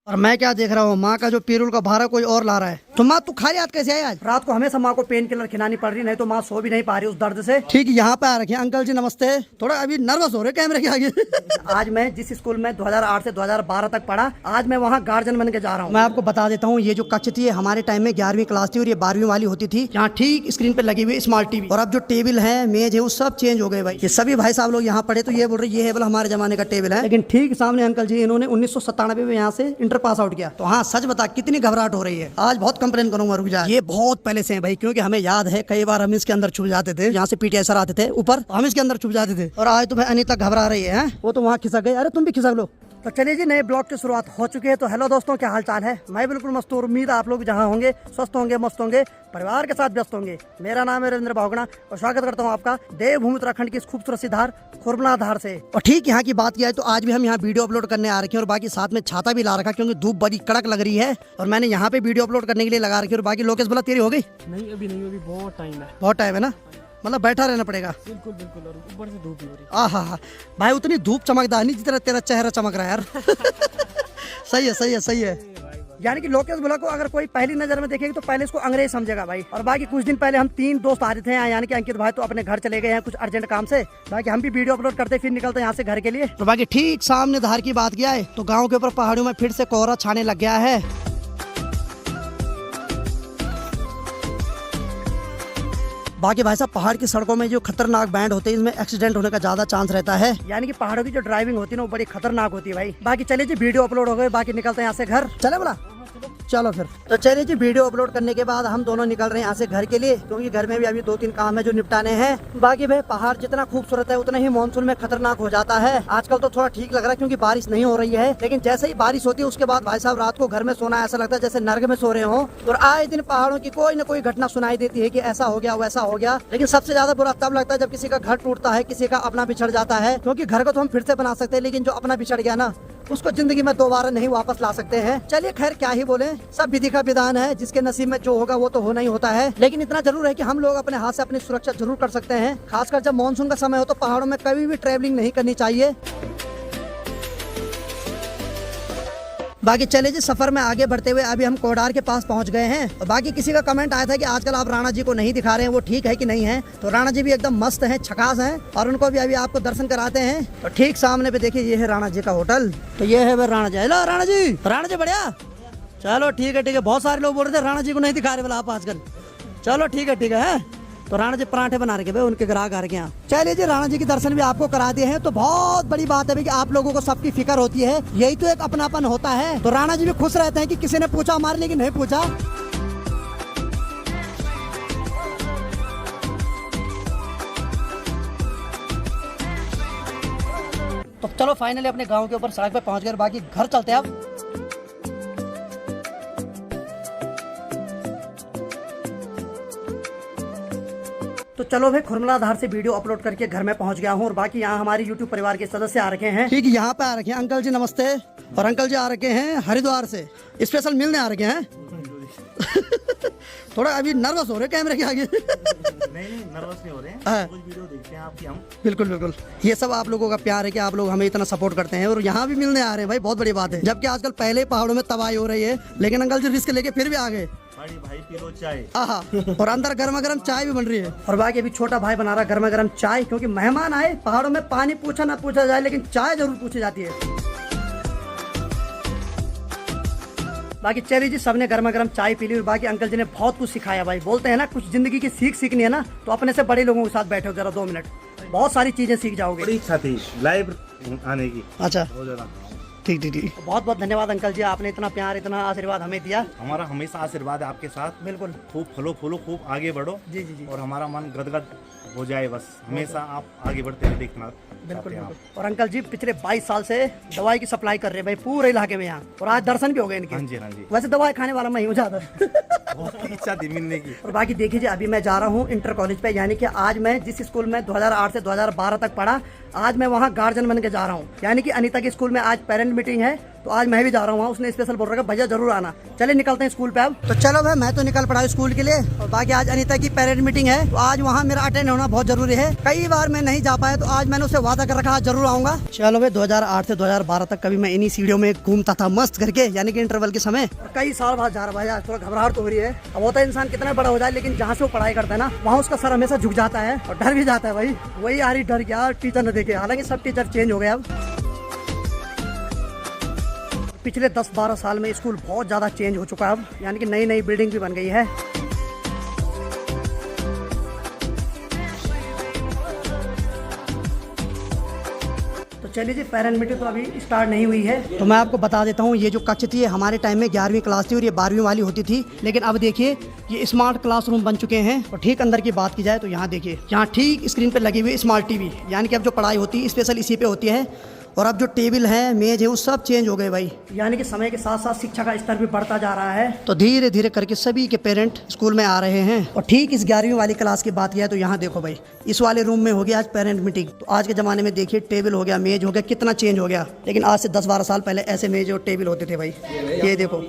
और मैं क्या देख रहा हूँ, माँ का जो पीरुल का भारा कोई और ला रहा है। तो माँ तू खाली हाथ कैसे आई आज? रात को हमेशा माँ को पेन किलर खिलानी पड़ रही, नहीं तो माँ सो भी नहीं पा रही उस दर्द से। ठीक, यहाँ पे आ रखे अंकल जी, नमस्ते। थोड़ा अभी नर्वस हो रहे कैमरे के आगे। आज मैं जिस स्कूल में 2008 से 2012 तक पढ़ा, आज मैं वहाँ गार्जियन बन के जा रहा हूँ। मैं आपको बता देता हूँ, ये जो कक्ष थी हमारे टाइम में 11वीं क्लास थी और ये 12वीं वाली होती थी। यहाँ ठीक स्क्रीन पे लगी हुई स्मार्ट टीवी, और अब जो टेबल है, मेज है, वो सब चेंज हो गए भाई। ये सभी भाई साहब लोग यहाँ पढ़े तो ये बोल रहे ये है बोला हमारे जमाने का टेबल है, लेकिन ठीक सामने अंकल जी इन्होंने 1997 में यहाँ से इंटर पास आउट किया। तो हाँ सच बता कितनी घबराहट हो रही है, आज बहुत कंप्लेन करूंगा, रुक जा। ये बहुत पहले से है भाई, क्योंकि हमें याद है कई बार हम इसके अंदर छुप जाते थे, यहाँ से पीटीआई सर आते थे ऊपर, हम इसके अंदर छुप जाते थे। और आज तो भाई अनीता घबरा रही है, वो तो वहाँ खिसक गई। अरे तुम भी खिसक लो। तो चलिए जी, नए ब्लॉग की शुरुआत हो चुकी है। तो हेलो दोस्तों, क्या हाल चाल है? मैं बिल्कुल मस्त हूँ, उम्मीद है आप लोग जहाँ होंगे स्वस्थ होंगे, मस्त होंगे, परिवार के साथ व्यस्त होंगे। मेरा नाम है रविंद्र भावगणा और स्वागत करता हूँ आपका देवभूमि उत्तराखंड की इस खूबसूरत सी धार खुरमला धार से। और ठीक यहाँ की बात किया है तो आज भी हम यहाँ वीडियो अपलोड करने आ रखे हैं, और बाकी साथ में छाता भी ला रखा क्योंकि धूप बड़ी कड़क लग रही है। और मैंने यहाँ पे वीडियो अपलोड करने के लिए लगा रखी है। और बाकी लोकेश बोला तेरी हो गई? नहीं अभी नहीं, अभी बहुत टाइम है। बहुत टाइम है ना, मतलब बैठा रहना पड़ेगा। बिल्कुल बिल्कुल, और ऊपर से धूप भी हो रही है। आहा भाई, उतनी धूप चमकदार नहीं जितना तेरा चेहरा चमक रहा है यार। सही है सही है सही है। यानी कि लोकेश बोला को अगर कोई पहली नजर में देखेगी तो पहले इसको अंग्रेज समझेगा भाई। और बाकी कुछ दिन पहले हम 3 दोस्त आ रहे थे यहाँ, यानी कि अंकित भाई तो अपने घर चले गए हैं कुछ अर्जेंट काम से। बाकी हम भी वीडियो अपलोड करते फिर निकलते यहाँ से घर के लिए। तो बाकी ठीक सामने धार की बात किया है तो गाँव के ऊपर पहाड़ियों में फिर से कोहरा छाने लग गया है। बाकी भाई साहब, पहाड़ की सड़कों में जो खतरनाक बैंड होते हैं, इसमें एक्सीडेंट होने का ज्यादा चांस रहता है। यानी कि पहाड़ों की जो ड्राइविंग होती है ना, वो बड़ी खतरनाक होती है भाई। बाकी चलिए जी, वीडियो अपलोड हो गए, बाकी निकलते हैं यहाँ से घर। चले बोला चलो फिर। तो चलिए जी, वीडियो अपलोड करने के बाद हम दोनों निकल रहे हैं यहाँ से घर के लिए, क्योंकि घर में भी अभी 2-3 काम है जो निपटाने हैं। बाकी भाई पहाड़ जितना खूबसूरत है उतना ही मानसून में खतरनाक हो जाता है। आजकल तो थोड़ा ठीक लग रहा है क्योंकि बारिश नहीं हो रही है, लेकिन जैसे ही बारिश होती है उसके बाद भाई साहब रात को घर में सोना ऐसा लगता है जैसे नर्क में सो रहे हो। और आए दिन पहाड़ों की कोई न कोई घटना सुनाई देती है कि ऐसा हो गया वैसा हो गया। लेकिन सबसे ज्यादा बुरा तब लगता है जब किसी का घर टूटता है, किसी का अपना बिछड़ जाता है। क्योंकि घर को तो हम फिर से बना सकते हैं, लेकिन जो अपना बिछड़ गया ना, उसको जिंदगी में दोबारा नहीं वापस ला सकते हैं। चलिए खैर क्या ही बोले, सब विधि का विधान है, जिसके नसीब में जो होगा वो तो होना ही होता है। लेकिन इतना जरूर है कि हम लोग अपने हाथ से अपनी सुरक्षा जरूर कर सकते हैं। खासकर जब मानसून का समय हो तो पहाड़ों में कभी भी ट्रेवलिंग नहीं करनी चाहिए। बाकी चले जी, सफर में आगे बढ़ते हुए अभी हम कोडार के पास पहुंच गए हैं। और बाकी किसी का कमेंट आया था कि आजकल आप राणा जी को नहीं दिखा रहे हैं, वो ठीक है कि नहीं है? तो राणा जी भी एकदम मस्त हैं, झकास हैं, और उनको भी अभी आपको दर्शन कराते हैं। तो ठीक सामने पे देखिए, ये है राणा जी का होटल। तो ये है भाई राणा जी। हेलो राणा जी। राणा जी बढ़िया, चलो ठीक है। बहुत सारे लोग बोल रहे थे राणा जी को नहीं दिखा रहे बोला आप आजकल। चलो ठीक है। तो राणा जी पराठे बना रखे भाई, उनके ग्राहक आ रखे हैं। चलिए जी, राणा जी के दर्शन भी आपको करा दिए हैं। तो बहुत बड़ी बात है भाई कि आप लोगों को सबकी फिक्र होती है, यही तो एक अपनापन होता है। तो राणा जी भी खुश रहते हैं कि किसी ने पूछा हमारे, लेकिन नहीं पूछा। तो चलो फाइनली अपने गाँव के ऊपर सड़क पे पहुँच गए, बाकी घर चलते हैं अब। तो चलो भाई, खुरमला धार से वीडियो अपलोड करके घर में पहुंच गया हूं। और बाकी यहाँ हमारे यूट्यूब परिवार के सदस्य आ रखे हैं। ठीक, यहाँ पे आ रखे हैं अंकल जी, नमस्ते। और अंकल जी आ रखे हैं हरिद्वार से, स्पेशल मिलने आ रखे हैं। थोड़ा अभी नर्वस हो रहे कैमरे के आगे। नहीं नर्वस नहीं हो रहे हैं, कुछ वीडियो देखते हैं आपकी हम। बिल्कुल, ये सब आप लोगों का प्यार है कि आप लोग हमें इतना सपोर्ट करते हैं और यहाँ भी मिलने आ रहे हैं भाई, बहुत बड़ी बात है। जबकि आजकल पहले पहाड़ों में तबाही हो रही है, लेकिन अंकल जी रिस्क लेके फिर भी आ गए। भाई पी लो चाय। आहा, और अंदर गर्मा गर्म चाय भी बन रही है। और बाकी अभी छोटा भाई बना रहा गर्मा गर्म चाय, क्योंकि मेहमान आए। पहाड़ों में पानी पूछा ना पूछा जाए, लेकिन चाय जरूर पूछी जाती है। बाकी चलिए जी, सबने गर्मा गर्म चाय पी ली। और बाकी अंकल जी ने बहुत कुछ सिखाया भाई। बोलते हैं ना, कुछ जिंदगी की सीख सीखनी है ना, तो अपने से बड़े लोगों के साथ बैठो जरा 2 मिनट, बहुत सारी चीजें सीख जाओगे। बड़ी इच्छा थी लाइव आने की। अच्छा, ठीक। बहुत बहुत धन्यवाद अंकल जी, आपने इतना प्यार इतना आशीर्वाद हमें दिया। हमारा हमेशा आशीर्वाद है आपके साथ। बिल्कुल, खूब फलो फूलो, खूब आगे बढ़ो। जी। और हमारा मन गदगद हो जाए, बस हमेशा आप आगे बढ़ते हुए देखना। बिल्कुल। और अंकल जी पिछले 22 साल से दवाई की सप्लाई कर रहे हैं भाई पूरे इलाके में यहाँ, और आज दर्शन भी हो गए इनके। हाँ जी। वैसे दवाई खाने वाला मैं ही हूँ ज्यादा। बहुत इच्छा थी मिलने की। और बाकी देखिए जी, अभी मैं जा रहा हूँ इंटर कॉलेज पे, यानी कि आज मैं जिस स्कूल में 2008 से 2012 तक पढ़ा, आज मैं वहाँ गार्जियन बन के जा रहा हूँ। यानी कि अनीता के स्कूल में आज पेरेंट मीटिंग है, तो आज मैं भी जा रहा हूँ वहाँ। उसने स्पेशल बोल रहा है भैया जरूर आना। चले निकलते हैं स्कूल पे अब। तो चलो भाई मैं तो निकल पड़ा स्कूल के लिए और बाकी आज अनीता की पेरेंट मीटिंग है तो आज वहाँ मेरा अटेंड होना बहुत जरूरी है। कई बार मैं नहीं जा पाया तो आज मैंने उससे वादा कर रखा आज जरूर आऊंगा। चलो भाई 2008 से 2012 तक कभी मैं इन्हीं सीढ़ियों में घूमता था मस्त करके यानी कि इंटरवल के समय। और कई साल बाद जा रहा भाई आज थोड़ा घबराहट तो हो रही है। अब होता है इंसान कितना बड़ा हो जाए लेकिन जहाँ से वो पढ़ाई करता है ना वहाँ उसका सर हमेशा झुक जाता है और डर भी जाता है भाई। वही आ रही डर क्या टीचर न देखे। हालांकि सब टीचर चेंज हो गए अब। पिछले 10-12 साल में स्कूल बहुत ज़्यादा चेंज हो चुका है अब यानी कि नई नई बिल्डिंग भी बन गई है। तो चलिए जी पेरेंट मीटिंग तो अभी स्टार्ट नहीं हुई है तो मैं आपको बता देता हूँ। ये जो कक्ष थी हमारे टाइम में 11वीं क्लास थी और ये 12वीं वाली होती थी। लेकिन अब देखिए ये स्मार्ट क्लासरूम बन चुके हैं। और ठीक अंदर की बात की जाए तो यहाँ देखिए यहाँ ठीक स्क्रीन पर लगी हुई स्मार्ट टीवी यानी कि अब जो पढ़ाई होती है स्पेशल इसी पे होती है। और अब जो टेबल है मेज है वो सब चेंज हो गए भाई। यानी कि समय के साथ साथ शिक्षा का स्तर भी बढ़ता जा रहा है। तो धीरे धीरे करके सभी के पेरेंट स्कूल में आ रहे हैं। और ठीक इस 11वीं वाली क्लास की बात किया तो यहाँ देखो भाई इस वाले रूम में हो गया आज पेरेंट मीटिंग। तो आज के ज़माने में देखिए टेबल हो गया मेज हो गया कितना चेंज हो गया। लेकिन आज से 10-12 साल पहले ऐसे मेज और टेबल होते थे भाई। ये देखो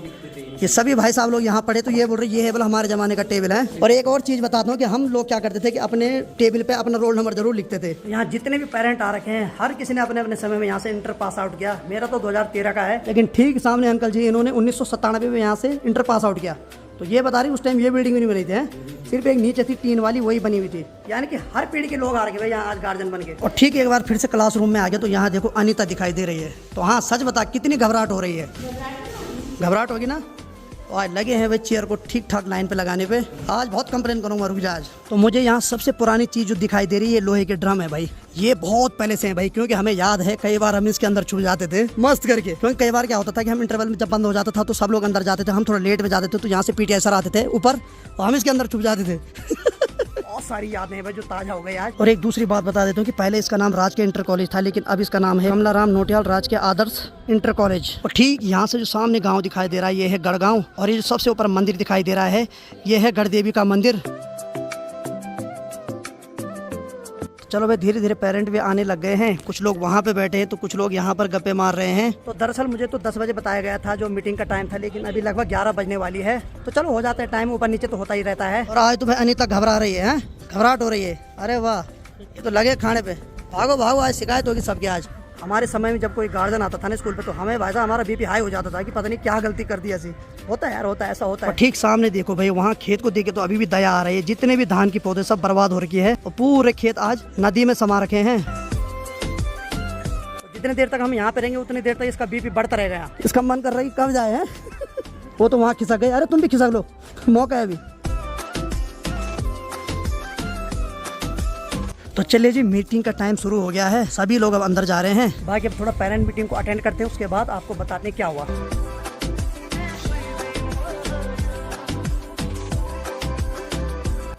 ये सभी भाई साहब लोग यहाँ पढ़े तो ये बोल रहे ये है बोला हमारे ज़माने का टेबल है। और एक और चीज़ बताता हूँ कि हम लोग क्या करते थे कि अपने टेबल पे अपना रोल नंबर जरूर लिखते थे। यहाँ जितने भी पेरेंट आ रखे हैं हर किसी ने अपने अपने समय में यहाँ से इंटर पास आउट किया। मेरा तो 2013 का है लेकिन ठीक सामने अंकल जी इन्होंने 1997 में यहाँ से इंटर पास आउट किया। तो ये बता रही उस टाइम ये बिल्डिंग भी नहीं बनी थी सिर्फ एक नीचे थी टीन वाली वही बनी हुई थी। यानी कि हर पीढ़ी के लोग आ रहे भाई यहाँ आज गार्जियन बन गए। और ठीक एक बार फिर से क्लासरूम में आ गए तो यहाँ देखो अनीता दिखाई दे रही है। तो हाँ सच बता कितनी घबराहट हो रही है। घबराहट होगी ना। और आज लगे हैं भाई चेयर को ठीक ठाक लाइन पे लगाने पे। आज बहुत कंप्लेन करूंगा रुक जा आज। तो मुझे यहाँ सबसे पुरानी चीज़ जो दिखाई दे रही है लोहे के ड्रम है भाई। ये बहुत पहले से है भाई क्योंकि हमें याद है कई बार हम इसके अंदर छुप जाते थे मस्त करके। क्योंकि कई बार क्या होता था कि हम इंटरवल में जब बंद हो जाता था तो सब लोग अंदर जाते थे। हम थोड़ा लेट में जाते थे तो यहाँ से पीटीआई सर आते थे ऊपर और हम इसके अंदर छुप जाते थे। बहुत सारी यादें हैं भाई जो ताजा हो गई आज। और एक दूसरी बात बता देता हूँ कि पहले इसका नाम राजकीय इंटर कॉलेज था लेकिन अब इसका नाम है कमलाराम नोटियाल राजकीय आदर्श इंटर कॉलेज। और ठीक यहाँ से जो सामने गांव दिखाई दे रहा है ये है गढ़गांव। और ये जो सबसे ऊपर मंदिर दिखाई दे रहा है ये है गढ़देवी का मंदिर। चलो भाई धीरे धीरे पेरेंट भी आने लग गए हैं। कुछ लोग वहाँ पे बैठे हैं तो कुछ लोग यहाँ पर गप्पे मार रहे हैं। तो दरअसल मुझे तो 10 बजे बताया गया था जो मीटिंग का टाइम था लेकिन अभी लगभग 11 बजने वाली है। तो चलो हो जाता है टाइम ऊपर नीचे तो होता ही रहता है। और आज तो भाई अनीता घबरा रही है घबराहट हो रही है। अरे वाह ये तो लगे खाने पे भागो भागो आज शिकायत होगी सबके। आज हमारे समय में जब कोई गार्जियन आता था ना स्कूल पे तो हमें भाई साहब हमारा बीपी हाई हो जाता था कि पता नहीं क्या गलती कर दी ऐसी। होता है यार होता है ऐसा होता है। ठीक सामने देखो भाई वहाँ खेत को देखे तो अभी भी दया आ रही है। जितने भी धान की पौधे सब बर्बाद हो रखी है और पूरे खेत आज नदी में समा रखे हैं। जितने देर तक हम यहाँ पे रहेंगे उतनी देर तक इसका बीपी बढ़ता रहेगा। इसका मन कर रहा है कब जाए वो तो वहाँ खिसक गए। अरे तुम भी खिसक लो मौका है अभी। तो चलिए जी मीटिंग का टाइम शुरू हो गया है। सभी लोग अब अंदर जा रहे हैं। बाकी अब थोड़ा पेरेंट मीटिंग को अटेंड करते हैं उसके बाद आपको बताते हैं क्या हुआ।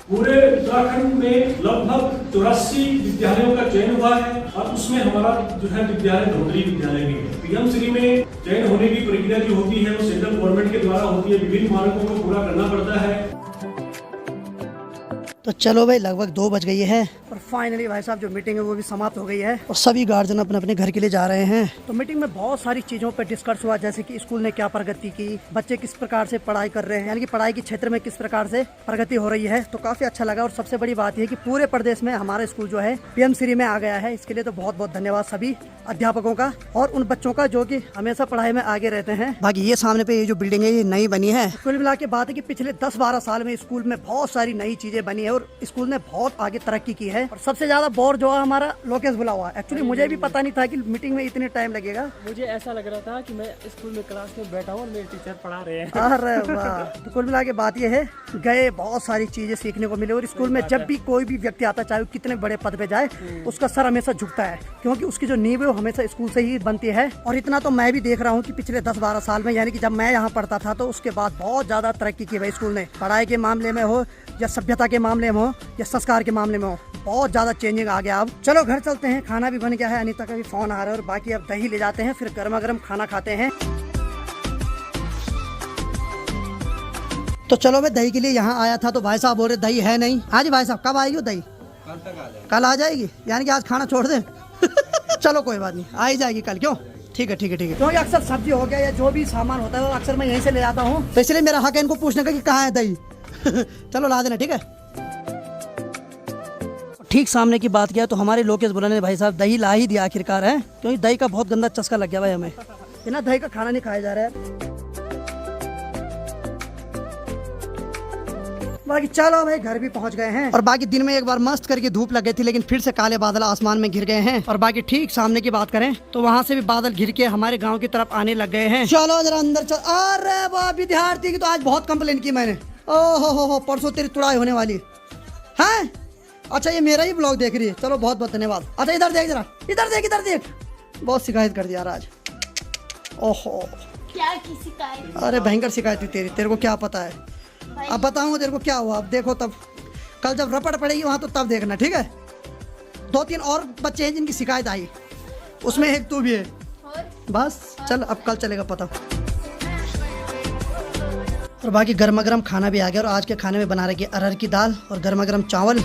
पूरे उत्तराखंड में लगभग 84 विद्यालयों का चयन हुआ है और उसमें हमारा जो है विद्यालय धोतरी विद्यालय भी है। पीएम श्री में चयन होने की प्रक्रिया जो होती है वो सेंट्रल गवर्नमेंट के द्वारा होती है। विभिन्न मानकों को पूरा करना पड़ता है। तो चलो भाई लगभग 2 बज गई है और फाइनली भाई साहब जो मीटिंग है वो भी समाप्त हो गई है और सभी गार्जियन अपने अपने घर के लिए जा रहे हैं। तो मीटिंग में बहुत सारी चीज़ों पर डिस्कस हुआ जैसे कि स्कूल ने क्या प्रगति की, बच्चे किस प्रकार से पढ़ाई कर रहे हैं यानी कि पढ़ाई के क्षेत्र में किस प्रकार से प्रगति हो रही है। तो काफ़ी अच्छा लगा। और सबसे बड़ी बात यह कि पूरे प्रदेश में हमारा स्कूल जो है पीएम श्री में आ गया है। इसके लिए तो बहुत बहुत धन्यवाद सभी अध्यापकों का और उन बच्चों का जो कि हमेशा पढ़ाई में आगे रहते हैं। बाकी ये सामने पे ये जो बिल्डिंग है ये नई बनी है। कुल मिला के बात है कि पिछले 10-12 साल में स्कूल में बहुत सारी नई चीजें बनी है और स्कूल ने बहुत आगे तरक्की की है। और सबसे ज्यादा बोर जो है हमारा लोकेश बुला हुआ। एक्चुअली मुझे भी पता नहीं था कि मीटिंग में इतने टाइम लगेगा। मुझे ऐसा लग रहा था कि मैं स्कूल में क्लास में बैठा हूँ और मेरे टीचर पढ़ा रहे हैं। अरे वाह। तो कुल मिला के बात ये है गए बहुत सारी चीजें सीखने को मिले। और स्कूल में जब भी कोई भी व्यक्ति आता चाहे वो कितने बड़े पद पे जाए उसका सर हमेशा झुकता है क्योंकि उसकी जो नींव है वो हमेशा स्कूल से ही बनती है। और इतना तो मैं भी देख रहा हूँ कि पिछले 10-12 साल में यानी कि जब मैं यहाँ पढ़ता था तो उसके बाद बहुत ज्यादा तरक्की की भाई स्कूल ने। पढ़ाई के मामले में हो या सभ्यता के मामले में हो या संस्कार के मामले में हो बहुत ज्यादा चेंजिंग आ गया। अब चलो घर चलते हैं। खाना भी बन गया है। अनीता का भी फोन आ रहा है और बाकी अब दही ले जाते हैं फिर गर्मा गर्म खाना खाते हैं। तो चलो मैं दही के लिए यहाँ आया था तो भाई साहब बोल रहे दही है नहीं। हाँ जी भाई साहब कब आएगी वो दही? कल आ जाएगी यानी कि आज खाना छोड़ दें। चलो कोई बात नहीं आ ही जाएगी कल। क्यों ठीक है ठीक है ठीक है, क्योंकि अक्सर सब्जी हो गया या जो भी सामान होता है वो अक्सर मैं यहीं से ले जाता हूँ, तो इसलिए मेरा हक है इनको पूछने का कि कहाँ है दही। चलो ला देना, ठीक है। ठीक सामने की बात किया तो हमारे लोकेश बुला ने भाई साहब दही ला ही दिया आखिरकार है, क्योंकि दही का बहुत गंदा चस्का लग गया भाई हमें, बिना दही का खाना नहीं खाया जा रहा है। बाकी चलो भाई घर भी पहुंच गए हैं, और बाकी दिन में एक बार मस्त करके धूप लग गई थी, लेकिन फिर से काले बादल आसमान में घिर गए हैं। और बाकी ठीक सामने की बात करें तो वहाँ से भी बादल घिर के हमारे गांव की तरफ आने लग गए हैं। चलो जरा अंदर चल। अरे वाह, विद्यार्थी की तो आज बहुत कंप्लेन की मैंने। ओहो हो, परसों तेरी तुड़ाई होने वाली है। अच्छा ये मेरा ही ब्लॉग देख रही है, चलो बहुत बहुत धन्यवाद। अच्छा इधर देख जरा, इधर देख इधर देख, बहुत शिकायत कर दिया आज। ओहो क्या की शिकायत? अरे भयंकर शिकायत थी तेरी, तेरे को क्या पता है। अब बताऊंगा तेरे को क्या हुआ, अब देखो तब, कल जब रपट पड़ेगी वहाँ तो तब देखना, ठीक है। 2-3 और बच्चे हैं जिनकी शिकायत आई, उसमें एक तू भी है। बस चल अब कल चलेगा पता। और बाकी गर्मा गर्म खाना भी आ गया, और आज के खाने में बना रखी है अरहर की दाल और गर्मा गर्म चावल।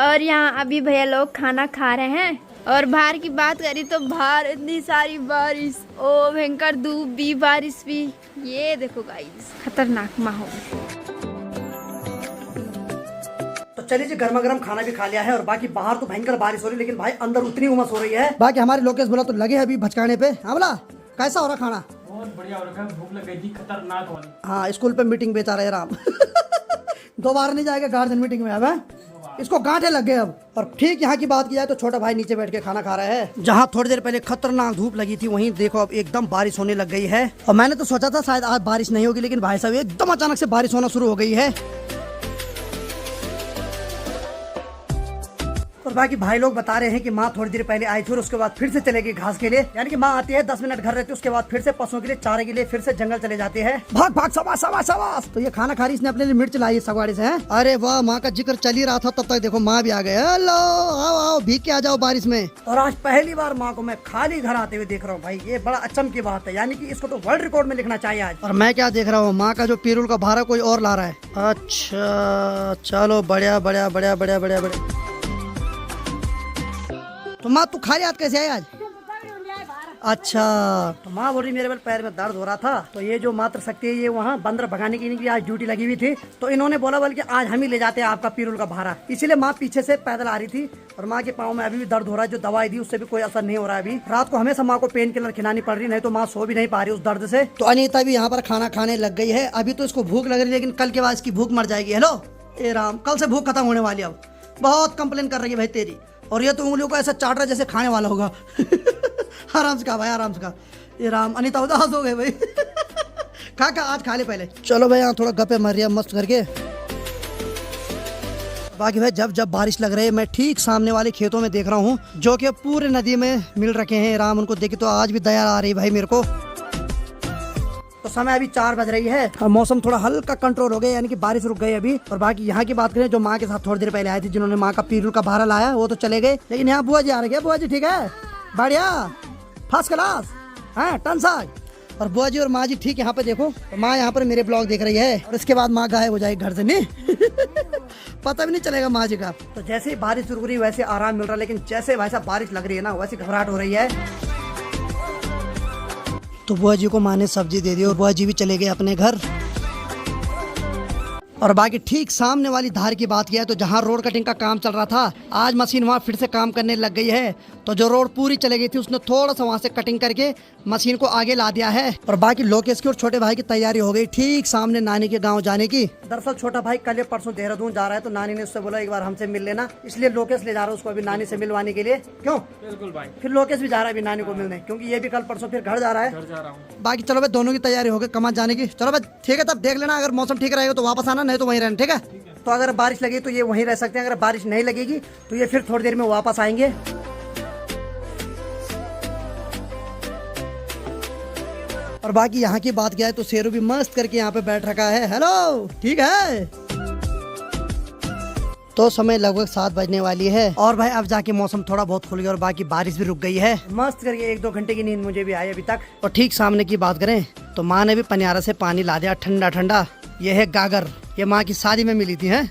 और यहाँ अभी भैया लोग खाना खा रहे हैं। और बाहर की बात करी तो बाहर इतनी सारी बारिश, ओ भयंकर धूप भी, बारिश भी। ये देखो गाइस, खतरनाक माहौल। तो चलिए जी, गर्मा गर्म खाना भी खा लिया है, और बाकी बाहर तो भयंकर बारिश हो रही है, लेकिन भाई अंदर उतनी उमस हो रही है। बाकी हमारे लोकेश बोला तो लगे अभी भचकाने पे। हाँ बोला, कैसा हो रहा खाना? बहुत बढ़िया हो रखा है, भूख लग गई थी खतरनाक वाली। हाँ स्कूल पे मीटिंग बेचा रहे राम। दोबारा नहीं जाएगा गार्जियन मीटिंग में अब है? इसको गांठे लग गए अब। और ठीक यहाँ की बात की जाए तो छोटा भाई नीचे बैठ के खाना खा रहा है। जहाँ थोड़ी देर पहले खतरनाक धूप लगी थी, वहीं देखो अब एकदम बारिश होने लग गई है। और मैंने तो सोचा था शायद आज बारिश नहीं होगी, लेकिन भाई साहब एकदम अचानक से बारिश होना शुरू हो गई है। और बाकी भाई लोग बता रहे हैं कि माँ थोड़ी देर पहले आई थी और उसके बाद फिर से चलेगी घास के लिए, यानी कि माँ आती है 10 मिनट घर रहती है, उसके बाद फिर से पशुओं के लिए चारे के लिए फिर से जंगल चले जाते हैं। भाग भाग सवास सवास सवास। तो ये खाना खा रही, इसने अपने लिए मिर्च लाई सगवाड़ी से है। अरे वाह, माँ का जिक्र चल ही रहा था तब तक देखो माँ भी आ गए। हेलो आओ आओ, भीग के आ जाओ बारिश में। और आज पहली बार माँ को मैं खाली घर आते हुए देख रहा हूँ भाई, ये बड़ा अचंभ की बात है, यानी कि इसको तो वर्ल्ड रिकॉर्ड में लिखना चाहिए आज। और मैं क्या देख रहा हूँ, माँ का जो पिरुल का भाड़ा कोई और ला रहा है। अच्छा चलो बढ़िया बढ़िया बढ़िया बढ़िया बढ़िया बढ़िया। तो माँ तू खाली हाथ कैसे आई आज? अच्छा, तो माँ बोल रही मेरे पैर में दर्द हो रहा था, तो ये जो मात्र शक्ति है ये वहाँ बंदर भगाने की इनकी आज ड्यूटी लगी हुई थी, तो इन्होंने बोला बल्कि आज हम ही ले जाते हैं आपका पिरुल का भारा। इसीलिए माँ पीछे से पैदल आ रही थी, और माँ के पाँव में अभी भी दर्द हो रहा है। जो दवाई दी उससे भी कोई असर नहीं हो रहा है अभी। रात को हमेशा माँ को पेन किलर खिलानी पड़ रही, नहीं तो माँ सो भी नहीं पा रही उस दर्द से। तो अनीता भी यहाँ पर खाना खाने लग गई है। अभी तो इसको भूख लग रही है, लेकिन कल के बाद इसकी भूख मर जाएगी। हेलो ए राम, कल से भूख खत्म होने वाली। अब बहुत कंप्लेन कर रही है भाई तेरी, और ये तो उंगलियों को ऐसा चाट रहा है जैसे खाने वाला होगा। आराम से खा भाई, आराम से खा। ये राम, अनीता उदास हो गए भाई। खा आज खा ले पहले। चलो भाई यहाँ थोड़ा गप्पे मार रही है मस्त करके। बाकी भाई जब जब बारिश लग रही है, मैं ठीक सामने वाले खेतों में देख रहा हूँ जो कि पूरे नदी में मिल रखे हैं। राम, उनको देखे तो आज भी दया आ रही भाई मेरे को। तो समय अभी 4 बज रही है और मौसम थोड़ा हल्का कंट्रोल हो गया, यानी कि बारिश रुक गई अभी। और बाकी यहाँ की बात करें, जो माँ के साथ थोड़ी देर पहले आए थे, जिन्होंने माँ का पिरुल का भारा लाया, वो तो चले गए, लेकिन यहाँ बुआ जी आ रहे हैं। बुआ जी ठीक है, बढ़िया, फर्स्ट क्लास है, टन साग। और बुआ जी और माँ जी ठीक यहाँ पे देखो, तो माँ यहाँ पर मेरे ब्लॉग देख रही है, और इसके बाद माँ गायब हो जाएगी घर से। नहीं पता भी नहीं चलेगा माँ जी का। तो जैसे ही बारिश रुक रही है वैसे आराम मिल रहा है, लेकिन जैसे वैसा बारिश लग रही है ना, वैसे घबराहट हो रही है। तो बुआ जी को माँ ने सब्जी दे दी और बुआ जी भी चले गए अपने घर। और बाकी ठीक सामने वाली धार की बात किया तो जहाँ रोड कटिंग का काम चल रहा था, आज मशीन वहाँ फिर से काम करने लग गई है। तो जो रोड पूरी चले गई थी, उसने थोड़ा सा वहाँ से कटिंग करके मशीन को आगे ला दिया है। और बाकी लोकेश की और छोटे भाई की तैयारी हो गई ठीक सामने नानी के गाँव जाने की। दरअसल छोटा भाई कल परसों देहरादून जा रहा है, तो नानी ने उससे बोला एक बार हमसे मिल लेना, इसलिए लोकेश ले जा रहा है उसको अभी नानी से मिलवाने के लिए। क्यों? बिल्कुल भाई। फिर लोकेश भी जा रहा है अभी नानी को मिलने, क्योंकि ये भी कल परसों फिर घर जा रहा है। घर जा रहा हूँ। बाकी चलो भाई दोनों की तैयारी हो गई कमाल जाने की। चलो भाई ठीक है, तब देख लेना, अगर मौसम ठीक रहेगा तो वापस आना, नहीं तो वहीं रहना, ठीक है? तो अगर बारिश लगी तो ये वहीं रह सकते हैं, अगर बारिश नहीं लगेगी तो ये फिर थोड़ी देर में वापस आएंगे। और बाकी यहाँ की बात क्या है, तो शेरू भी मस्त करके यहाँ पे बैठ रखा है। हेलो ठीक है। तो समय लगभग 7 बजने वाली है, और भाई अब जाके मौसम थोड़ा बहुत खुल गया और बाकी बारिश भी रुक गई है। मस्त करके 1-2 घंटे की नींद मुझे भी आई अभी तक। और ठीक सामने की बात करें तो माँ ने भी पनियारा से पानी ला दिया ठंडा ठंडा। ये है गागर, ये माँ की शादी में मिली थी है।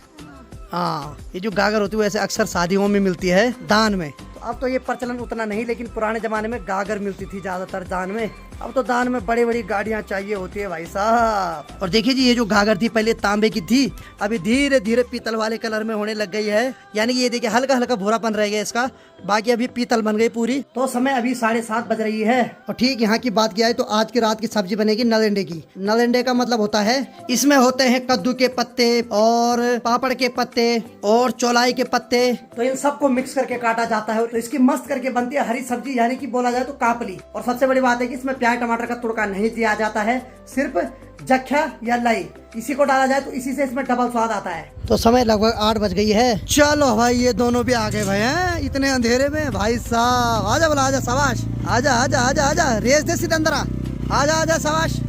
हाँ, ये जो गागर होती है वैसे अक्सर शादियों में मिलती है दान में। तो अब तो ये प्रचलन उतना नहीं, लेकिन पुराने जमाने में गागर मिलती थी ज्यादातर दान में। अब तो दान में बड़ी बड़ी गाड़ियां चाहिए होती है भाई साहब। और देखिए जी, ये जो गागर थी पहले तांबे की थी, अभी धीरे धीरे पीतल वाले कलर में होने लग गई है। यानी कि ये देखिए हल्का हल्का भूरापन रह गया इसका, बाकी अभी पीतल बन गई पूरी। तो समय अभी 7:30 बज रही है। और ठीक यहाँ की बात किया है तो आज की रात की सब्जी बनेगी नलेंडे की। नलेंडे का मतलब होता है, इसमें होते हैं कद्दू के पत्ते और पापड़ के पत्ते और चौलाई के पत्ते, तो इन सबको मिक्स करके काटा जाता है। तो इसकी मस्त करके बनती है हरी सब्जी, यानी कि बोला जाए तो कापली। और सबसे बड़ी बात है कि इसमें प्याज टमाटर का तुड़का नहीं दिया जाता है, सिर्फ जख्या या लाई इसी को डाला जाए, तो इसी से इसमें डबल स्वाद आता है। तो समय लगभग 8 बज गई है। चलो भाई, ये दोनों भी आ गए भाई हैं इतने अंधेरे में। भाई साहब आजा, बोला आजा, शाबाश, आजा आजा आजा आजा, रेस दे सीधे अंदर आजा आजा, शाबाश।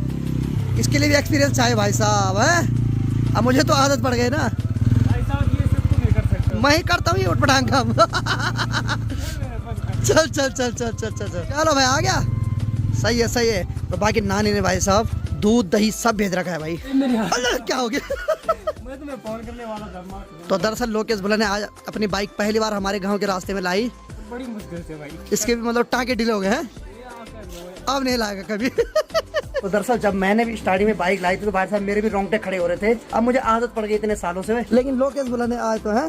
इसके लिए भी एक्सपीरियंस चाहिए भाई साहब है। अब मुझे तो आदत पड़ गई ना भाई साहब, ये सब तुम नहीं कर सकते। मैं ही करता हूँ ये उठपटांग काम। चल चल चल चल चल चल चल, चलो भाई आ गया, सही है सही है। तो बाकी नानी ने भाई साहब दूध दही सब भेज रखा है भाई। अल्लाह, क्या हो गया? मैं तुम्हें फोन करने वाला था। तो दरअसल लोकेश भुल्लर ने आज अपनी बाइक पहली बार हमारे गांव के रास्ते में लाई। बड़ी मुश्किल से भाई, इसके भी मतलब टाँके ढीले हो गए हैं, अब नहीं लाएगा कभी। तो दरअसल जब मैंने भी स्टार्टिंग में बाइक लाई थी तो भाई साहब मेरे भी रोंगटे खड़े हो रहे थे। अब मुझे आदत पड़ गई इतने सालों से, लेकिन लोकेश भुल्लर ने आज तो है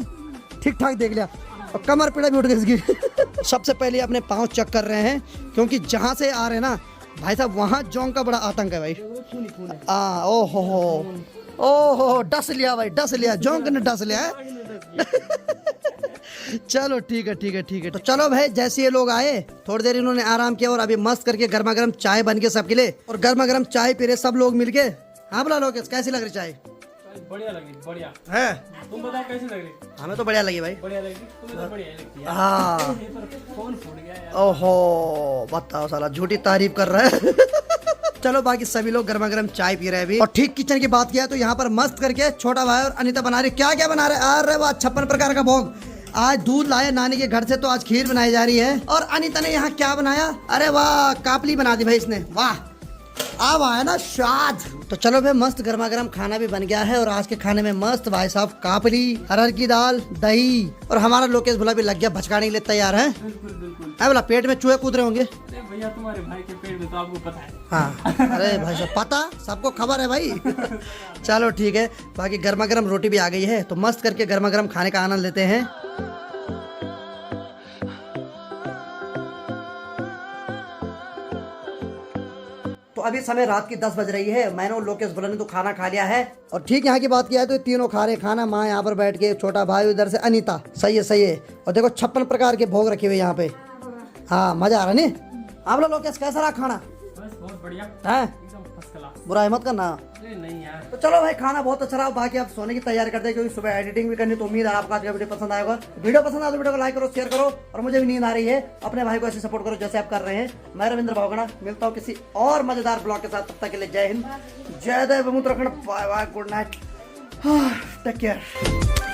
ठीक ठाक देख लिया और कमर पीड़ा भी उठ गई इसकी। सबसे पहले अपने पाँव चेक कर रहे हैं, क्योंकि जहाँ से आ रहे हैं ना भाई साहब वहाँ जोंक का बड़ा आतंक है भाई। ओहो डस लिया भाई, डस लिया, जोंक ने डस लिया है। चलो ठीक है ठीक है ठीक है। तो चलो भाई, जैसे ये लोग आए थोड़ी देर इन्होंने आराम किया और अभी मस्त करके गर्मा गर्म चाय बन के सबके लिए, और गर्मा गर्म चाय पी रहे सब लोग मिलके। हाँ बोला लोकेश, कैसी लग रही चाय? बढ़िया लगी, बढ़िया है। तुम बताओ कैसी लग रही? हमें तो बढ़िया लगी भाई। बढ़िया लगी, तुम्हें तो बढ़िया लगती है। हाँ, फोन फूट गया यार। ओहो बताओ, साला झूठी तारीफ कर रहा है। चलो बाकी सभी लोग गर्मा गर्म चाय पी रहे हैं अभी। और ठीक किचन की बात किया तो यहाँ पर मस्त करके छोटा भाई और अनीता बना रही। क्या क्या बना रहे? अरे वाह, 56 प्रकार का भोग। आज दूध लाया नानी के घर से, तो आज खीर बनाई जा रही है। और अनीता ने यहाँ क्या बनाया? अरे वाह, कापली बना दी भाई इसने, वाह, अब आया ना स्वाद। तो चलो भाई, मस्त गर्मा गर्म खाना भी बन गया है। और आज के खाने में मस्त भाई साहब कापली, अरहर की दाल, दही, और हमारा लोकेश भुल्लर भी लग गया भचकाने के लिए तैयार है। बिल्कुल बिल्कुल। है बोला, पेट में चूहे कूद रहे होंगे। अरे भैया, तुम्हारे भाई के पेट में तो आपको पता है। हाँ, अरे भाई साहब पता, सबको खबर है भाई। चलो ठीक है, बाकी गर्मा गर्म रोटी भी आ गई है, तो मस्त करके गर्मा गर्म खाने का आनंद लेते हैं। तो अभी समय रात की 10 बज रही है। मैंने और लोकेश भुल्लर ने तो खाना खा लिया है। और ठीक यहाँ की बात किया है तो तीनों खा रहे खाना। माँ यहाँ पर बैठ के, छोटा भाई उधर से अनीता। सही है सही है। और देखो 56 प्रकार के भोग रखे हुए यहाँ पे। हाँ, मजा आ रहा नहीं? आप लोग लोकेश कैसा रहा खाना? बस बहुत बढ़िया है, एकदम फर्स्ट क्लास। बुरा मत करना। अरे नहीं यार। तो चलो भाई, खाना बहुत अच्छा रहा। बाकी आप सोने की तैयारी करते हैं, क्योंकि सुबह एडिटिंग भी करनी। तो उम्मीद है आपको आज का वीडियो पसंद आएगा। वीडियो पसंद आए तो वीडियो को लाइक करो, शेयर करो। और मुझे भी नींद आ रही है, अपने भाई को ऐसे सपोर्ट करो जैसे आप कर रहे हैं। मैं रविंद्र भावगणा, मिलता हूँ किसी और मजेदार ब्लॉग के साथ। तब तक के लिए जय हिंद, जय देव Uttarakhand, bye bye, good night, take care.